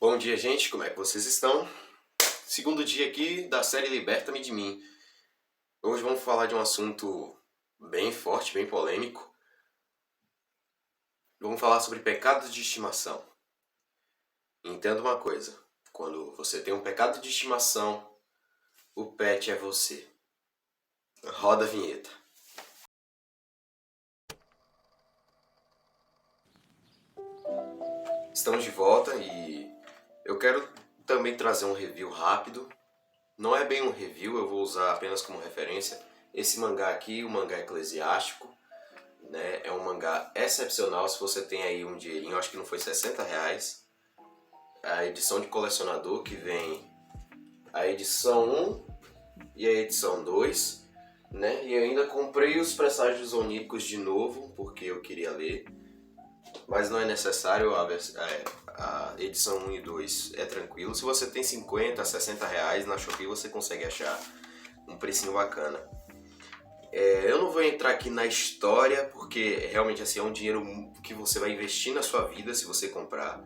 Bom dia, gente. Como é que vocês estão? Segundo dia aqui da série Liberta-me de Mim. Hoje vamos falar de um assunto bem forte, bem polêmico. Vamos falar sobre pecados de estimação. Entenda uma coisa. Quando você tem um pecado de estimação, o pet é você. Roda a vinheta. Estamos de volta e eu quero também trazer um review rápido. Não é bem um review, eu vou usar apenas como referência. Esse mangá aqui, o mangá Eclesiástico, né? É um mangá excepcional. Se você tem aí um dinheirinho, acho que não foi R$60. A edição de colecionador, que vem a edição 1 e a edição 2, né? E ainda comprei os presságios oníricos de novo, porque eu queria ler. Mas não é necessário, a edição 1 e 2 é tranquilo. Se você tem R$50, R$60 na Shopee, você consegue achar um precinho bacana. Eu não vou entrar aqui na história, porque realmente assim, é um dinheiro que você vai investir na sua vida se você comprar.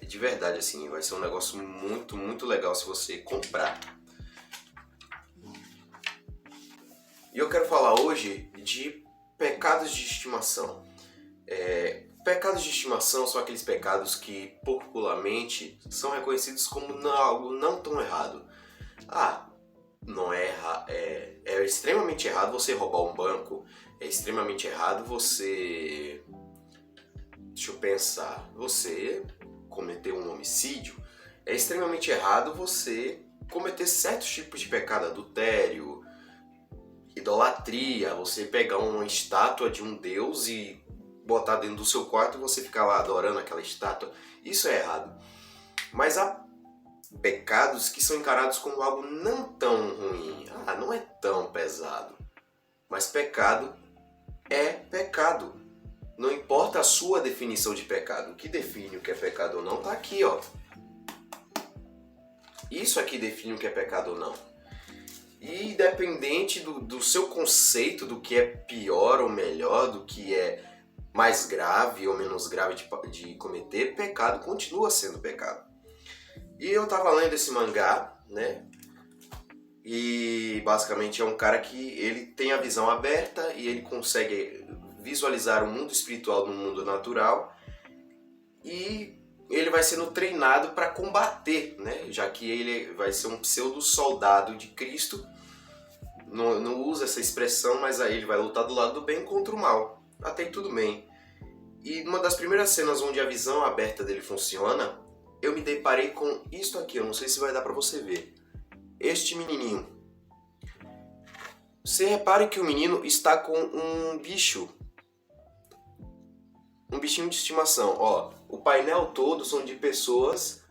De verdade, assim, vai ser um negócio muito, muito legal se você comprar. E eu quero falar hoje de pecados de estimação. Pecados de estimação são aqueles pecados que popularmente são reconhecidos como algo não tão errado. Não é errado. É extremamente errado você roubar um banco. É extremamente errado você... Deixa eu pensar. Você cometer um homicídio. É extremamente errado você cometer certos tipos de pecado. Adultério, idolatria. Você pegar uma estátua de um deus e botar dentro do seu quarto e você ficar lá adorando aquela estátua. Isso é errado. Mas há pecados que são encarados como algo não tão ruim. Não é tão pesado. Mas pecado é pecado. Não importa a sua definição de pecado. O que define o que é pecado ou não está aqui, ó. Isso aqui define o que é pecado ou não. E independente do seu conceito do que é pior ou melhor, do que é mais grave ou menos grave de cometer, pecado continua sendo pecado. E eu tava lendo esse mangá, né? E basicamente é um cara que ele tem a visão aberta e ele consegue visualizar o mundo espiritual no mundo natural e ele vai sendo treinado para combater, né? Já que ele vai ser um pseudo-soldado de Cristo. Não usa essa expressão, mas aí ele vai lutar do lado do bem contra o mal. Até aí tudo bem. E uma das primeiras cenas onde a visão aberta dele funciona, eu me deparei com isto aqui, eu não sei se vai dar pra você ver. Este menininho. Você repare que o menino está com um bicho. Um bichinho de estimação. Ó, o painel todo são de pessoas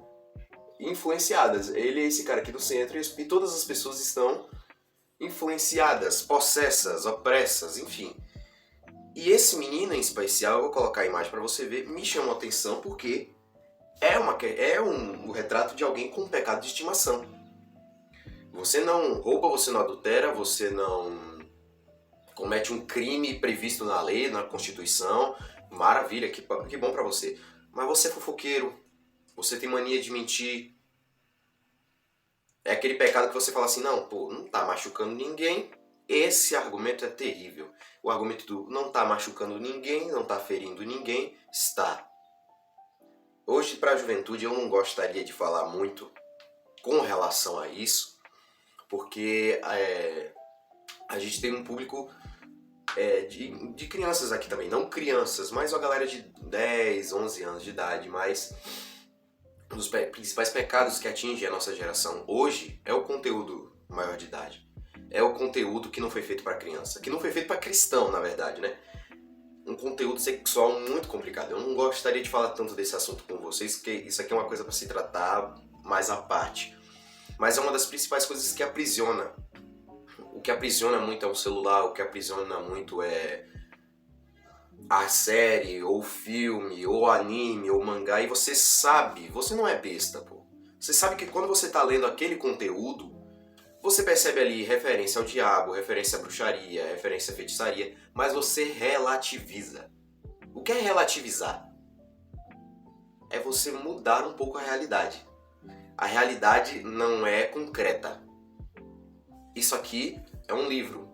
influenciadas. Ele é esse cara aqui do centro e todas as pessoas estão influenciadas, possessas, opressas, enfim. E esse menino em especial, eu vou colocar a imagem para você ver, me chamou a atenção porque é um retrato de alguém com um pecado de estimação. Você não rouba, você não adultera, você não comete um crime previsto na lei, na Constituição. Maravilha, que bom pra você. Mas você é fofoqueiro, você tem mania de mentir. É aquele pecado que você fala assim, não tá machucando ninguém. Esse argumento é terrível. O argumento do não tá machucando ninguém, não tá ferindo ninguém, está. Hoje, para a juventude, eu não gostaria de falar muito com relação a isso, porque a gente tem um público de crianças aqui também. Não crianças, mas uma galera de 10, 11 anos de idade. Mas um dos principais pecados que atingem a nossa geração hoje é o conteúdo maior de idade. É o conteúdo que não foi feito para criança, que não foi feito para cristão, na verdade, né? Um conteúdo sexual muito complicado. Eu não gostaria de falar tanto desse assunto com vocês, porque isso aqui é uma coisa para se tratar mais à parte. Mas é uma das principais coisas que aprisiona. O que aprisiona muito é o celular, o que aprisiona muito é a série, ou filme, ou anime, ou mangá. E você sabe, você não é besta, pô. Você sabe que quando você tá lendo aquele conteúdo, você percebe ali referência ao diabo, referência à bruxaria, referência à feitiçaria, mas você relativiza. O que é relativizar? é você mudar um pouco a realidade. A realidade não é concreta. Isso aqui é um livro.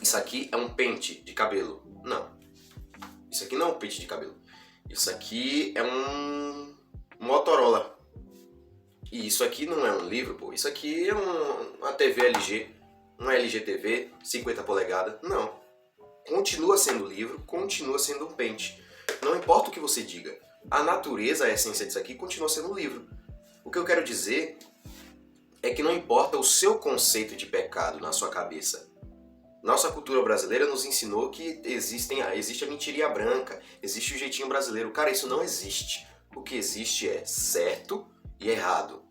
Isso aqui é um pente de cabelo. Não. Isso aqui não é um pente de cabelo. Isso aqui é um Motorola. E isso aqui não é um livro, pô. Isso aqui é uma TV LG. Uma LG TV, 50 polegadas. Não. Continua sendo livro, continua sendo um pente. Não importa o que você diga. A natureza, a essência disso aqui, continua sendo um livro. O que eu quero dizer é que não importa o seu conceito de pecado na sua cabeça. Nossa cultura brasileira nos ensinou que existe a mentirinha branca, existe o jeitinho brasileiro. Cara, isso não existe. O que existe é certo e errado.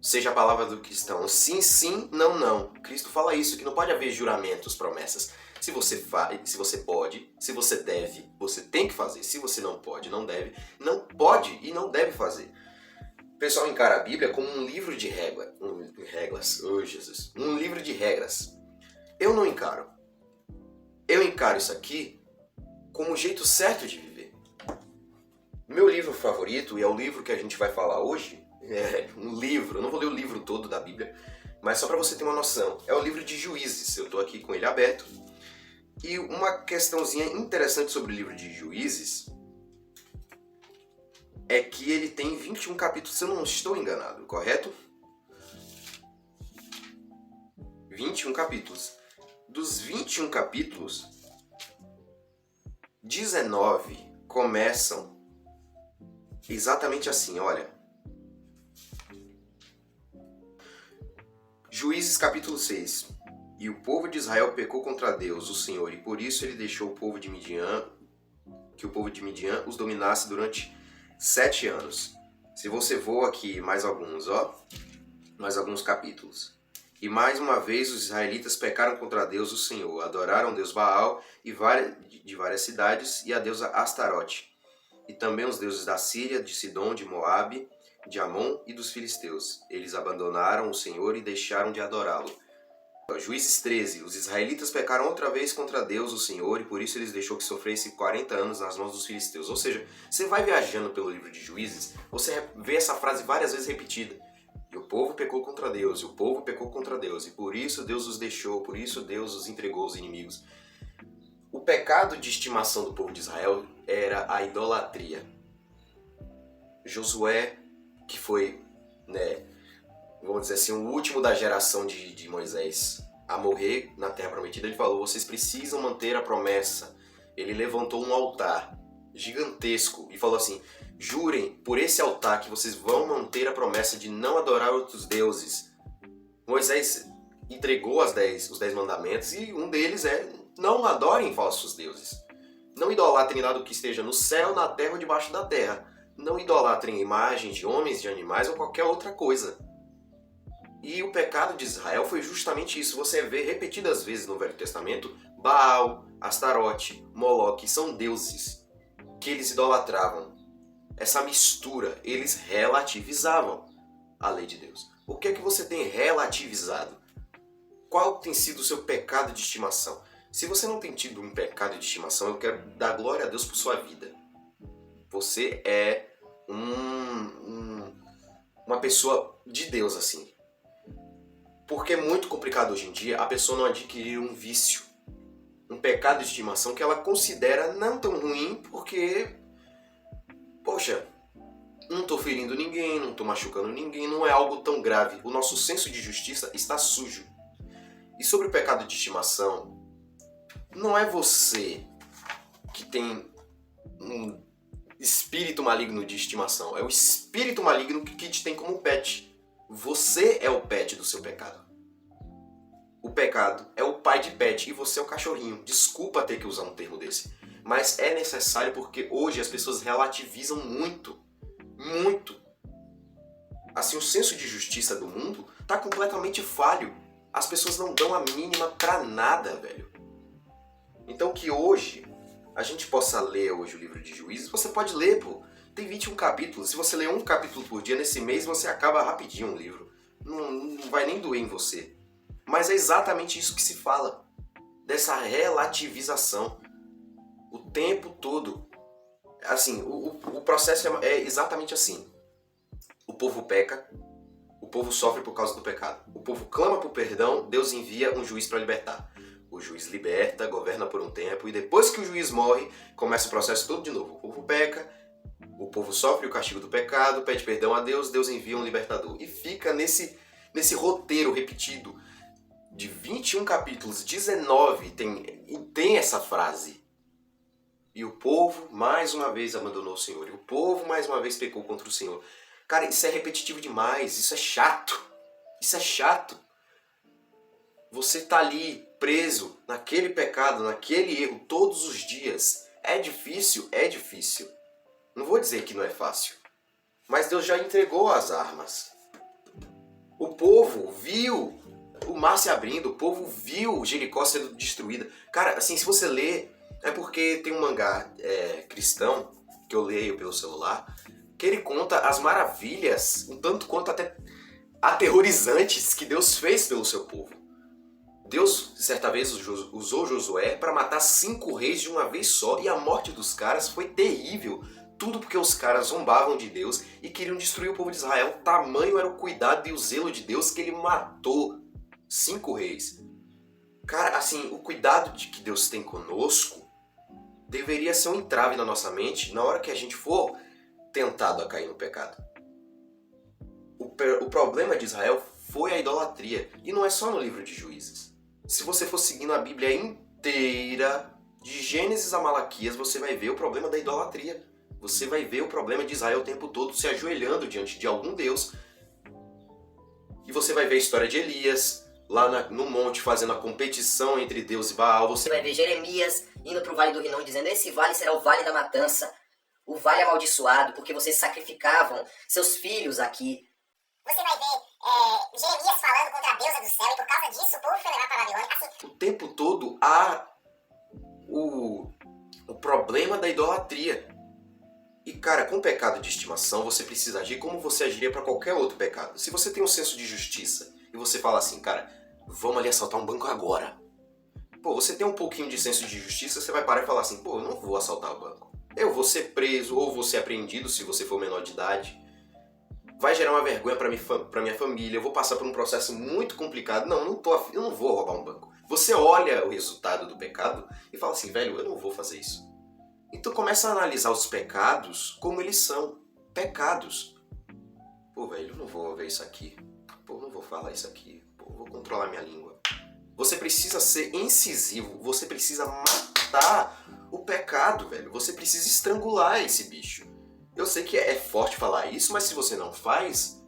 Seja a palavra do cristão, sim, sim, não, não. Cristo fala isso, que não pode haver juramentos, promessas. Se você faz, se você pode, se você deve, você tem que fazer. Se você não pode, não deve, não pode e não deve fazer. O pessoal encara a Bíblia como um livro de regras. Oh, Jesus. Um livro de regras. Eu não encaro. Eu encaro isso aqui como o jeito certo de viver. Meu livro favorito, e é o livro que a gente vai falar hoje, é um livro, eu não vou ler o livro todo da Bíblia, mas só para você ter uma noção, é o livro de Juízes. Eu estou aqui com ele aberto. E uma questãozinha interessante sobre o livro de Juízes é que ele tem 21 capítulos, se eu não estou enganado, correto? 21 capítulos. Dos 21 capítulos, 19 começam exatamente assim, olha. Juízes capítulo 6. E o povo de Israel pecou contra Deus, o Senhor, e por isso ele deixou o povo de Midian, que o povo de Midian os dominasse durante 7 anos. Se você voa aqui mais alguns, mais alguns capítulos. E mais uma vez os israelitas pecaram contra Deus, o Senhor, adoraram Deus Baal de várias cidades e a deusa Astarote, e também os deuses da Síria, de Sidom, de Moabe, de Amon e dos filisteus. Eles abandonaram o Senhor e deixaram de adorá-lo. Juízes 13. Os israelitas pecaram outra vez contra Deus, o Senhor, e por isso eles deixou que sofresse 40 anos nas mãos dos filisteus. Ou seja, você vai viajando pelo livro de Juízes, você vê essa frase várias vezes repetida. E o povo pecou contra Deus, e o povo pecou contra Deus, e por isso Deus os deixou, por isso Deus os entregou aos inimigos. O pecado de estimação do povo de Israel era a idolatria. Josué, que foi, vamos dizer assim, o último da geração de Moisés a morrer na Terra Prometida, ele falou, vocês precisam manter a promessa. Ele levantou um altar gigantesco e falou assim, jurem por esse altar que vocês vão manter a promessa de não adorar outros deuses. Moisés entregou os 10 mandamentos e um deles é não adorem falsos deuses. Não idolatrem nada que esteja no céu, na terra ou debaixo da terra. Não idolatrem imagens de homens, de animais ou qualquer outra coisa. E o pecado de Israel foi justamente isso. Você vê repetidas vezes no Velho Testamento, Baal, Astarote, Moloque, são deuses que eles idolatravam. Essa mistura, eles relativizavam a lei de Deus. O que é que você tem relativizado? Qual tem sido o seu pecado de estimação? Se você não tem tido um pecado de estimação, eu quero dar glória a Deus por sua vida. Você é uma pessoa de Deus, assim. Porque é muito complicado hoje em dia a pessoa não adquirir um vício, um pecado de estimação que ela considera não tão ruim porque, poxa, não estou ferindo ninguém, não estou machucando ninguém, não é algo tão grave. O nosso senso de justiça está sujo. E sobre o pecado de estimação, não é você que tem um espírito maligno de estimação, é o espírito maligno que te tem como pet. Você é o pet do seu pecado. O pecado é o pai de pet e você é o cachorrinho. Desculpa ter que usar um termo desse, mas é necessário porque hoje as pessoas relativizam muito. Muito. Assim, o senso de justiça do mundo tá completamente falho. As pessoas não dão a mínima pra nada, velho. Então que hoje a gente possa ler hoje o livro de Juízes, você pode ler, pô. Tem 21 capítulos. Se você ler um capítulo por dia nesse mês, você acaba rapidinho um livro. Não vai nem doer em você. Mas é exatamente isso que se fala. Dessa relativização. O tempo todo. assim, o processo é exatamente assim. O povo peca, o povo sofre por causa do pecado. O povo clama por perdão, Deus envia um juiz para libertar. O juiz liberta, governa por um tempo, e depois que o juiz morre, começa o processo todo de novo. O povo peca, o povo sofre o castigo do pecado, pede perdão a Deus, Deus envia um libertador. E fica nesse roteiro repetido de 21 capítulos, 19 tem essa frase. E o povo mais uma vez abandonou o Senhor. E o povo mais uma vez pecou contra o Senhor. Cara, isso é repetitivo demais, isso é chato. Isso é chato. Você tá ali preso naquele pecado, naquele erro todos os dias. É difícil, é difícil. Não vou dizer que não é fácil. Mas Deus já entregou as armas. O povo viu o mar se abrindo, o povo viu Jericó sendo destruída. Cara, assim, se você ler, é porque tem um mangá cristão, que eu leio pelo celular, que ele conta as maravilhas, um tanto quanto até aterrorizantes, que Deus fez pelo seu povo. Deus, certa vez, usou Josué para matar 5 reis de uma vez só, e a morte dos caras foi terrível. Tudo porque os caras zombavam de Deus e queriam destruir o povo de Israel. Tamanho era o cuidado e o zelo de Deus que ele matou 5 reis. Cara, assim, o cuidado que Deus tem conosco deveria ser um entrave na nossa mente na hora que a gente for tentado a cair no pecado. O problema de Israel foi a idolatria. E não é só no livro de Juízes. Se você for seguindo a Bíblia inteira, de Gênesis a Malaquias, você vai ver o problema da idolatria. Você vai ver o problema de Israel o tempo todo se ajoelhando diante de algum Deus. E você vai ver a história de Elias, lá no monte, fazendo a competição entre Deus e Baal. Você vai ver Jeremias indo para o Vale do Rinom, dizendo: esse vale será o Vale da Matança, o Vale amaldiçoado, porque vocês sacrificavam seus filhos aqui. Você vai ver Jeremias falando contra a deusa do céu, e por causa disso o povo foi levar para a Babilônia. Assim, o tempo todo há o problema da idolatria. E cara, com pecado de estimação, você precisa agir como você agiria para qualquer outro pecado. Se você tem um senso de justiça e você fala assim, cara, vamos ali assaltar um banco agora. Pô, você tem um pouquinho de senso de justiça, você vai parar e falar assim, pô, eu não vou assaltar o banco. Eu vou ser preso ou vou ser apreendido se você for menor de idade. Vai gerar uma vergonha para minha família, eu vou passar por um processo muito complicado. Não, eu não vou roubar um banco. Você olha o resultado do pecado e fala assim, velho, eu não vou fazer isso. Então começa a analisar os pecados como eles são. Pecados. Pô, velho, eu não vou ver isso aqui. Pô, eu não vou falar isso aqui. Pô, eu vou controlar minha língua. Você precisa ser incisivo. Você precisa matar o pecado, velho. Você precisa estrangular esse bicho. Eu sei que é forte falar isso, mas se você não faz,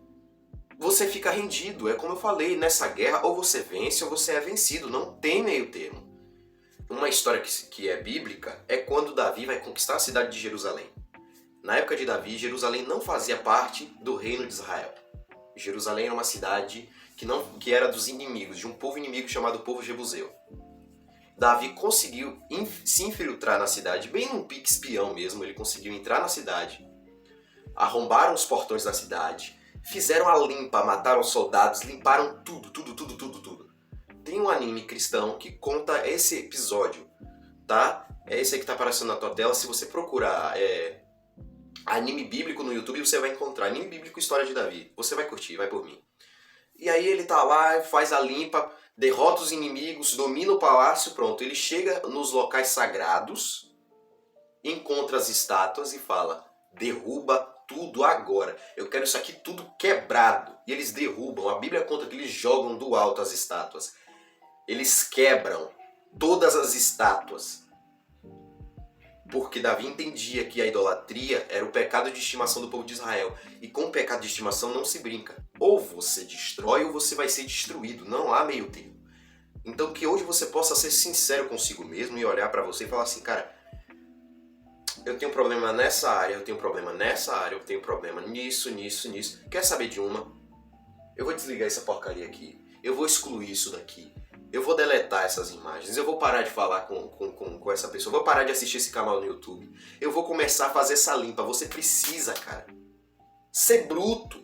você fica rendido. É como eu falei, nessa guerra ou você vence ou você é vencido. Não tem meio termo. Uma história que é bíblica é quando Davi vai conquistar a cidade de Jerusalém. Na época de Davi, Jerusalém não fazia parte do reino de Israel. Jerusalém era uma cidade que era dos inimigos, de um povo inimigo chamado povo jebuseu. Davi conseguiu se infiltrar na cidade, bem num pique espião mesmo, ele conseguiu entrar na cidade, arrombaram os portões da cidade, fizeram a limpa, mataram soldados, limparam tudo. Tem um anime cristão que conta esse episódio, tá? É esse aí que tá aparecendo na tua tela. Se você procurar anime bíblico no YouTube, você vai encontrar anime bíblico História de Davi. Você vai curtir, vai por mim. E aí ele tá lá, faz a limpa, derrota os inimigos, domina o palácio, pronto. Ele chega nos locais sagrados, encontra as estátuas e fala, derruba tudo agora. Eu quero isso aqui tudo quebrado. E eles derrubam. A Bíblia conta que eles jogam do alto as estátuas. Eles quebram todas as estátuas. Porque Davi entendia que a idolatria era o pecado de estimação do povo de Israel. E com o pecado de estimação não se brinca. Ou você destrói ou você vai ser destruído. Não há meio termo. Então que hoje você possa ser sincero consigo mesmo e olhar para você e falar assim, cara, eu tenho problema nessa área, eu tenho problema nessa área, eu tenho problema nisso. Quer saber de uma? Eu vou desligar essa porcaria aqui. Eu vou excluir isso daqui. Eu vou deletar essas imagens, eu vou parar de falar com essa pessoa, eu vou parar de assistir esse canal no YouTube, eu vou começar a fazer essa limpa. Você precisa, cara, ser bruto.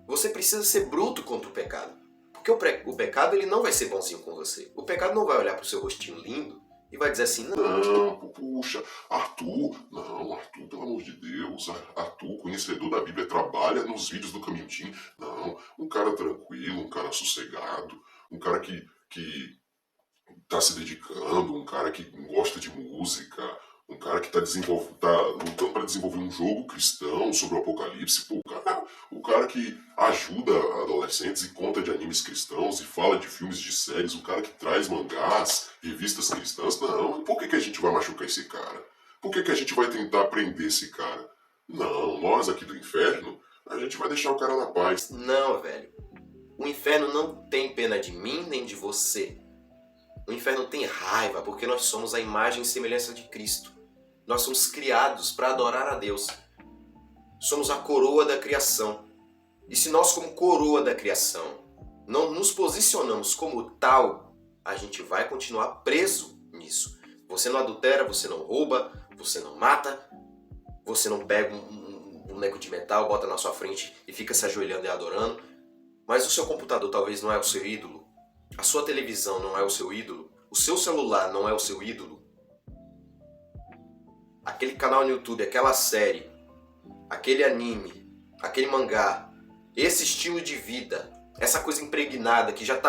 Você precisa ser bruto contra o pecado. Porque o pecado ele não vai ser bonzinho com você. O pecado não vai olhar pro seu rostinho lindo e vai dizer assim, não, Não, puxa, Arthur, pelo amor de Deus, Arthur, conhecedor da Bíblia, trabalha nos vídeos do Caminho Team. Não, um cara tranquilo, um cara sossegado, um cara que tá se dedicando, um cara que gosta de música, um cara que tá lutando para desenvolver um jogo cristão sobre o Apocalipse. Pô, o cara que ajuda adolescentes e conta de animes cristãos e fala de filmes, de séries, um cara que traz mangás, revistas cristãs. Não, por que a gente vai machucar esse cara? Por que a gente vai tentar prender esse cara? Não, nós aqui do inferno, a gente vai deixar o cara na paz. não, velho. O inferno não tem pena de mim nem de você. O inferno tem raiva porque nós somos a imagem e semelhança de Cristo. Nós somos criados para adorar a Deus. Somos a coroa da criação. E se nós, como coroa da criação, não nos posicionamos como tal, a gente vai continuar preso nisso. Você não adultera, você não rouba, você não mata, você não pega um boneco de metal, bota na sua frente e fica se ajoelhando e adorando. Mas o seu computador talvez não é o seu ídolo. A sua televisão não é o seu ídolo. O seu celular não é o seu ídolo. Aquele canal no YouTube, aquela série, aquele anime, aquele mangá, esse estilo de vida, essa coisa impregnada que já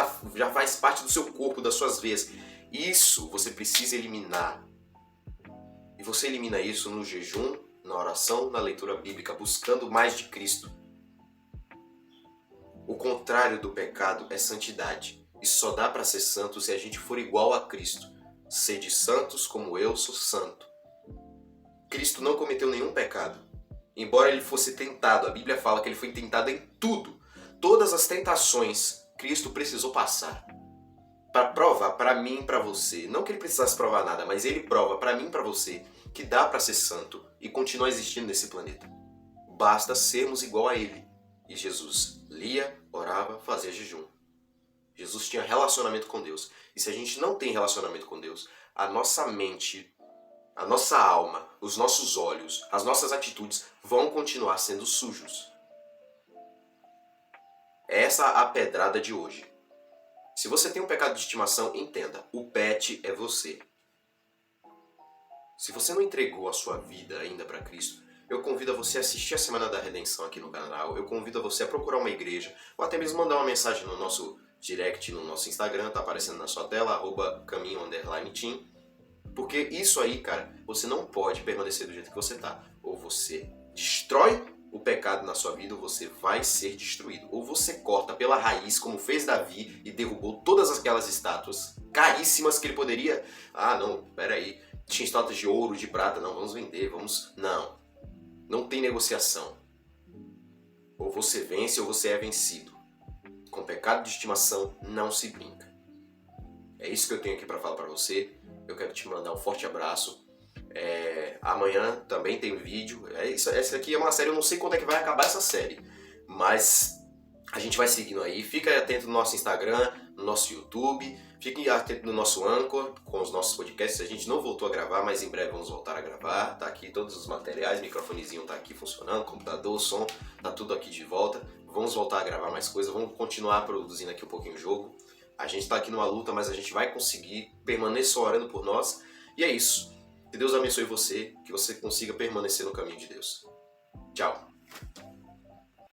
faz parte do seu corpo, das suas veias, isso você precisa eliminar. E você elimina isso no jejum, na oração, na leitura bíblica, buscando mais de Cristo. O contrário do pecado é santidade. E só dá para ser santo se a gente for igual a Cristo. Sede santos como eu sou santo. Cristo não cometeu nenhum pecado. Embora ele fosse tentado, a Bíblia fala que ele foi tentado em tudo. Todas as tentações Cristo precisou passar. Para provar para mim e para você. Não que ele precisasse provar nada, mas ele prova para mim e para você que dá para ser santo e continuar existindo nesse planeta. Basta sermos igual a ele. E Jesus lia, orava, fazia jejum. Jesus tinha relacionamento com Deus. E se a gente não tem relacionamento com Deus, a nossa mente, a nossa alma, os nossos olhos, as nossas atitudes vão continuar sendo sujos. Essa é a pedrada de hoje. Se você tem um pecado de estimação, entenda, o pet é você. Se você não entregou a sua vida ainda para Cristo, eu convido a você a assistir a Semana da Redenção aqui no canal, eu convido a você a procurar uma igreja, ou até mesmo mandar uma mensagem no nosso direct, no nosso Instagram, tá aparecendo na sua tela, @caminho_team, porque isso aí, cara, você não pode permanecer do jeito que você tá. Ou você destrói o pecado na sua vida, ou você vai ser destruído. Ou você corta pela raiz, como fez Davi, e derrubou todas aquelas estátuas caríssimas que ele poderia... Ah, não, peraí, tinha estátuas de ouro, de prata, não, vamos vender, vamos... Não, não tem negociação. Ou você vence ou você é vencido. Com pecado de estimação não se brinca. É isso que eu tenho aqui para falar para você. Eu quero te mandar um forte abraço. Amanhã também tem vídeo. Essa aqui é uma série, eu não sei quando é que vai acabar essa série. Mas a gente vai seguindo aí. Fica atento no nosso Instagram, no nosso YouTube. Fique atento no nosso Anchor, com os nossos podcasts. A gente não voltou a gravar, mas em breve vamos voltar a gravar. Tá aqui todos os materiais, o microfonezinho tá aqui funcionando, computador, o som, tá tudo aqui de volta. Vamos voltar a gravar mais coisas, vamos continuar produzindo aqui um pouquinho o jogo. A gente tá aqui numa luta, mas a gente vai conseguir. Permaneça orando por nós. E é isso. Que Deus abençoe você, que você consiga permanecer no caminho de Deus. Tchau.